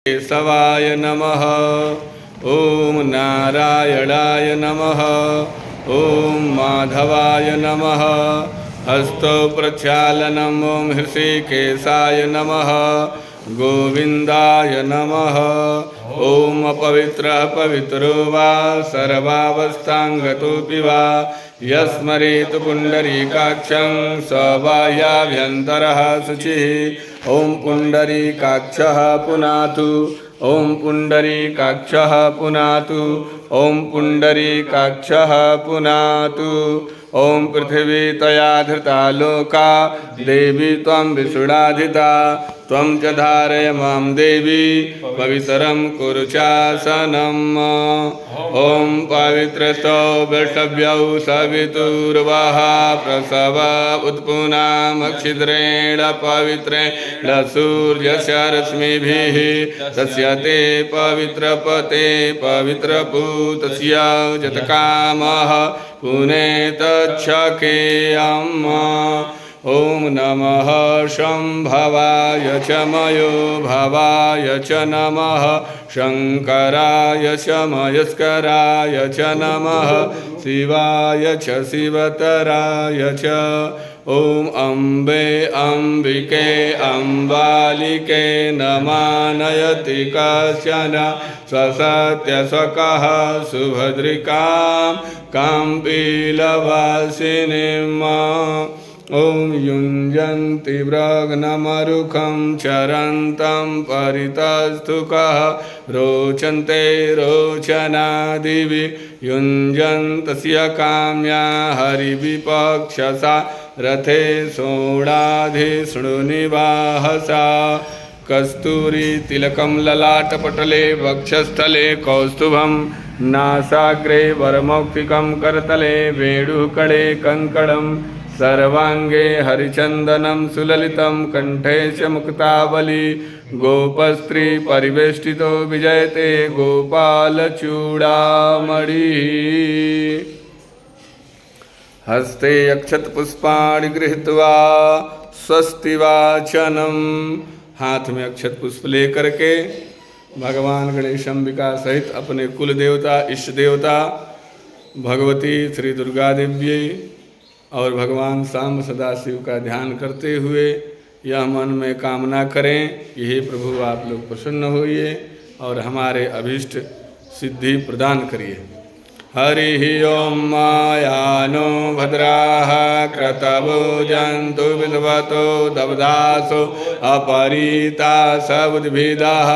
केशवाय नमः। ॐ नारायणाय नमः। ॐ माधवाय नमः। हस्तो प्रक्षालनम् ॐ हृषिकेशाय नमः। गोविन्दाय नमः। ॐ अपवित्रः पवित्रो वा सर्वावस्थाङ्गतोऽपि वा यस्मरेत् पुण्डरीकाक्षं स बाह्याभ्यन्तरः शुचिः। ॐ पुण्डरीकाक्षः पुनातु। ॐ पुण्डरीकाक्षः पुनातु। ॐ पुण्डरीकाक्षः पुनातु। ॐ पृथिवी तया धृता लोका देवी त्वं विष्णुराधिता। त्वं च धारय मां देवी पवित्रं कुरु चासनम्। ॐ पवित्रतो वृषभ्यौ सवितुर्वः प्रसव उत्पुनामक्षिद्रेण पवित्रेण सूर्यस्य रश्मिभिः तस्य ते पवित्रपते पवित्रपूतस्य जतकामः पुनेतच्छकेयम्। ॐ नमः शम्भवाय च मयो भवाय च नमः शङ्कराय च मयस्कराय च नमः शिवाय च शिवतराय च। ॐ अम्बे अम्बिके अम्बालिके नमानयति कश्चन स्वसत्यस्वकः सुभद्रिकां काम्पीलवासिनीम्। ॐ युञ्जन्ति व्रघ्नमरुखं चरन्तं परितस्तुकः रोचन्ते रोचनादिवि युञ्जन्तस्य काम्या हरिविपक्षसा रथे सोढाधिष्णुनिवाहसा। कस्तूरी तिलकं ललाटपटले वक्षस्थले कौस्तुभं नासाग्रे वरमौक्तिकं करतले वेणुकणे कङ्कणं सर्वांगे हरिचंदनं सुललितं कंठे च मुक्तावली। गोपस्त्री परिवेष्टितो विजयते गोपालचूडामणि। हस्ते अक्षतपुष्पाणि गृहीत्वा स्वस्ति वाचनम। हाथ में अक्षत पुष्प लेकर के भगवान गणेश अंबिका सहित अपने कुल देवता इष्ट देवता भगवती श्री दुर्गा देवी और भगवान सांब सदाशिव का ध्यान करते हुए यह मन में कामना करें कि हे प्रभु आप लोग प्रसन्न होइए और हमारे अभीष्ट सिद्धि प्रदान करिए। हरि ओम मायानो भद्राः क्रतवो जन्तु विद्वतो दब्धासो अपरीता सबुद्भिदाः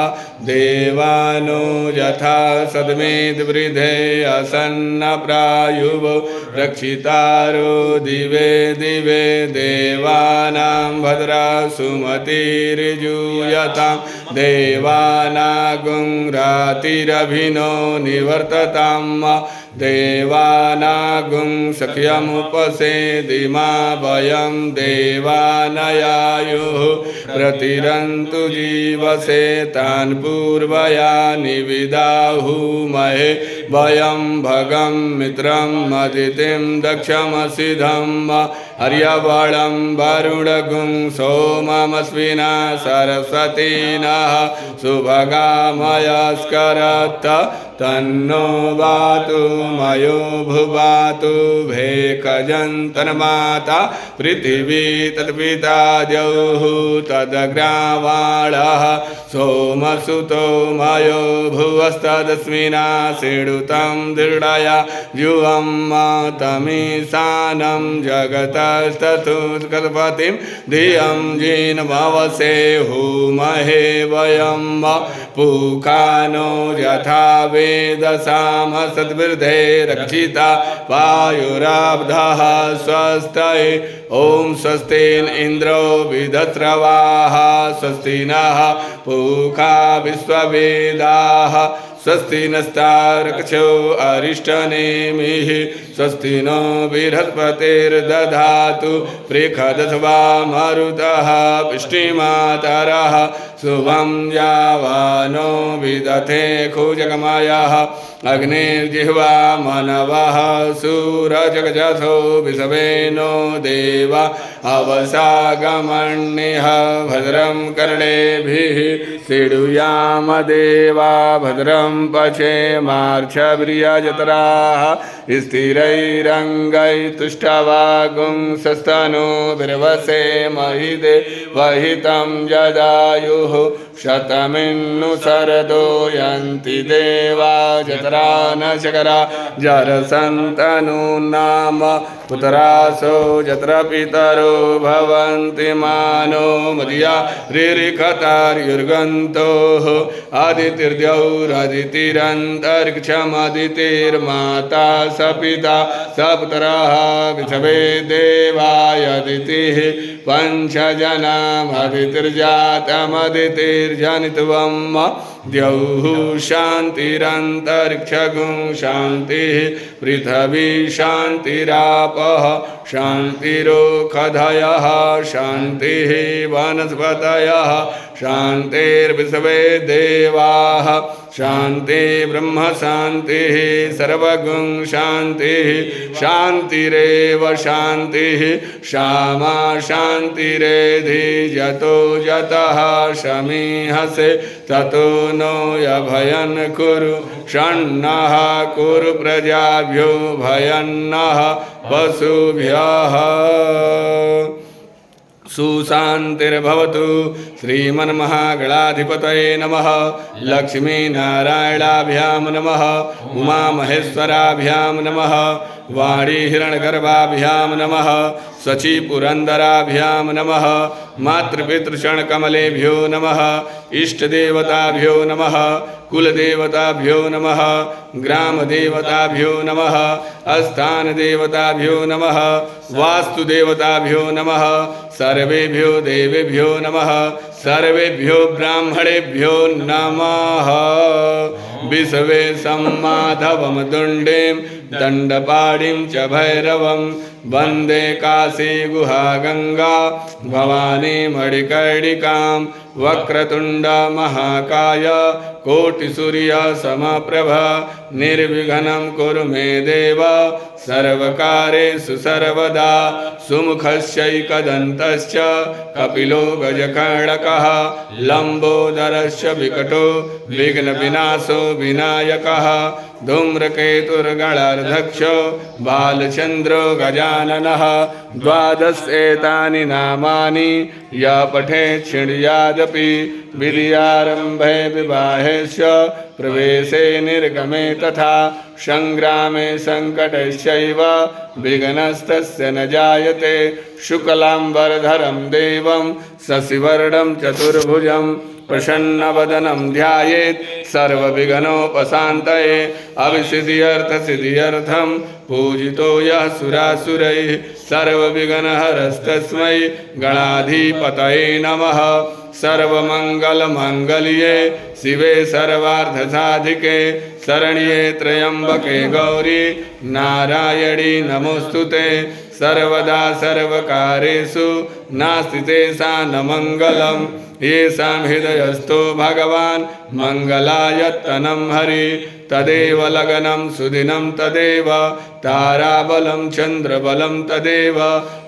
देवानो यथा सदमेद वृधे असन्न प्रायुवो रक्षितारो दिवे दिवे देवानां भद्रा सुमतिर्जूयतां देवानागुं रातिरभिनो निवर्तताम् देवानागुं सख्यमुपसेदिमा वयं देवानयायुः प्रतिरन्तु जीवसे तान् पूर्वया निविदाहुमहे वयं भगं मित्रं अदितिं दक्षमसिधं हर्यवणं वरुणगुं सोममस्विना सरस्वतीनः सुभगामयस्करत् तन्नो वातु मयो भुवातु भेकजन्तन्माता पृथिवी तत्पिता द्यौः तदग्रावाणः सोमसुतो मयो भुवस्तदस्मिना सेडुतं दृढया जुवं तमीशानं जगतस्तथुत्कल्पतिं धियं जीनमवसे हुमहे वयं पूकानो यथा वेदसाम सद्वृद्धे रक्षिता वायुराब्धः स्वस्ति। ॐ स्वस्तिन इन्द्रो विधत्स्रवाः स्वस्ति नः पूषा विश्ववेदाः स्वस्ति नस्तार्क्ष्यो अरिष्टनेमिः स्वस्ति नो बृहस्पतिर्दधातु पृषदध्वा मरुतः पुष्टिमातरः शुभं यावानो विदथे खुजगमायः अग्निर्जिह्वा मनवः सूरजगजथो विषवे नो देवा अवसागमन्यः भद्रं कर्णेभिः सीडुयाम देवा भद्रं पश्येमार्क्षभिर्यजत्राः स्थिरैरङ्गैस्तुष्टवागुंसस्तनूभिर्वसे महिदे वहितं जदायुः शतमिन्नु शरदो यन्ति देवा जतरा न शकरा जरसन्तनु नाम पुत्रासो जत्र पितरो भवन्ति मानो मदिया रिरिखतार्युर्गन्तोः आदितिर्द्यौरदितिरन्तरिक्षमदितिर्माता स पिता स पुत्रः विषवे देवायदितिः पञ्चजनामदितिर्जातमदितिर्जनित्वं द्यौः शान्तिरन्तरिक्षगुं शान्तिः पृथिवी शान्तिरापः शान्तिरोखधयः शान्तिः वनस्पतयः शान्तिर्विश्वे देवाः शान्ति ब्रह्म शान्तिः सर्वगुं शान्तिः शान्तिरेव शान्तिः श्यामा शान्तिरेधि जतो जतः शमीहसे ततो नो यभयन् कुरु षण्णः कुरु प्रजाभ्यो भयन्नः पशुभ्यः सुशान्तिर्भवतु श्रीमन्महागणाधिपतये नमः लक्ष्मीनारायणाभ्यां नमः उमामहेश्वराभ्यां नमः वाणीहिरण्यगर्भाभ्यां नमः शचीपुरन्दराभ्यां नमः मातृपितृषण्कमलेभ्यो नमः इष्टदेवताभ्यो नमः कुलदेवताभ्यो नमः ग्रामदेवताभ्यो नमः स्थानदेवताभ्यो नमः वास्तुदेवताभ्यो नमः सर्वेभ्यो देवेभ्यो नमः सर्वेभ्यो ब्राह्मणेभ्यो नमः विश्वे सम्माधवं दुण्डीं दण्डपाणिं च भैरवं वन्दे काशी गुहा गंगा भवानी मणिकर्णिकां वक्रतुंड महाकाय कोटिसूर्य समप्रभ निर्विघ्नं कुरु मे देव सर्वकारेषु सर्वदा सुमुखस्यैकदन्तश्च कपिलो गजकर्णकः लंबोदरस्य विकटो विघ्नविनाशो विनायकः धूम्रकेतुर्गणाध्यक्षो बालचन्द्रो गजाननः द्वादशेतानि नामानि य पठेत् शृणुयादपि विद्यारम्भे विवाहेश्च प्रवेशे निर्गमे तथा संग्रामे संकटश्चैव विघ्नस्तस्य न जायते शुक्लाम्बरधरं देवं शशिवर्णं चतुर्भुजं प्रसन्नवदनं ध्यायेत् सर्वविघ्नोपशान्तये अविसिद्ध्यर्थसिद्ध्यर्थं पूजितो यः सुरासुरैः सर्वविघ्नहरस्तस्मै गणाधिपतये नमः सर्वमंगलमांगल्ये शिवे सर्वार्थसाधिके शरण्ये त्र्यंबके गौरी नारायणी नमोस्तुते सर्वदा सर्वकारेषु नास्ति तेषां न मंगलम् येषां हृदयस्थो भगवान् मंगलायतनं हरि तदेव लग्नं सुदिनं तदेव ताराबलं चन्द्रबलं तदेव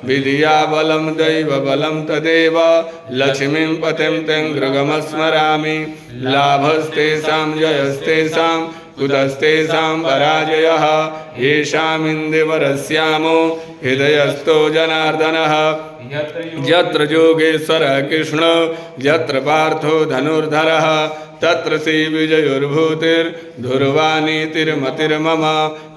विद्याबलं दैवबलं तदेव लक्ष्मीं पतिं तं गृहमस्मरामि लाभस्तेषां जयस्तेषां कुतस्तेषां पराजयः येषामिन्दिवरस्यामो हृदयस्थो जनार्दनः यत्र योगेश्वरः कृष्णो यत्र पार्थो धनुर्धरः तत्र श्रीविजयोर्भूतिर्धुर्वानीतिर्मतिर्मम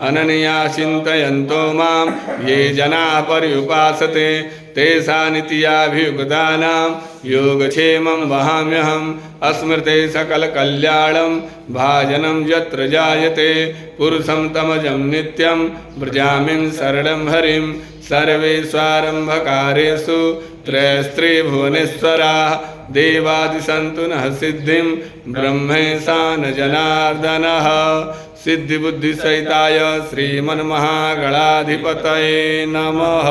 अनन्या चिन्तयन्तो मां ये जनाः पर्युपासते तेषां नित्याभियुक्तानां योगक्षेमं वहाम्यहम् अस्मृते सकलकल्याणं भाजनं यत्र जायते पुरुषं तमजं नित्यं व्रजामिं शरणं हरिं सर्वेष्वारम्भकारेषु त्रयस्त्रिभुवनेश्वराः देवादिसन्तु नः सिद्धिं ब्रह्मेशान जनार्दनः सिद्धिबुद्धिसहिताय श्रीमन्महागणाधिपतये नमः।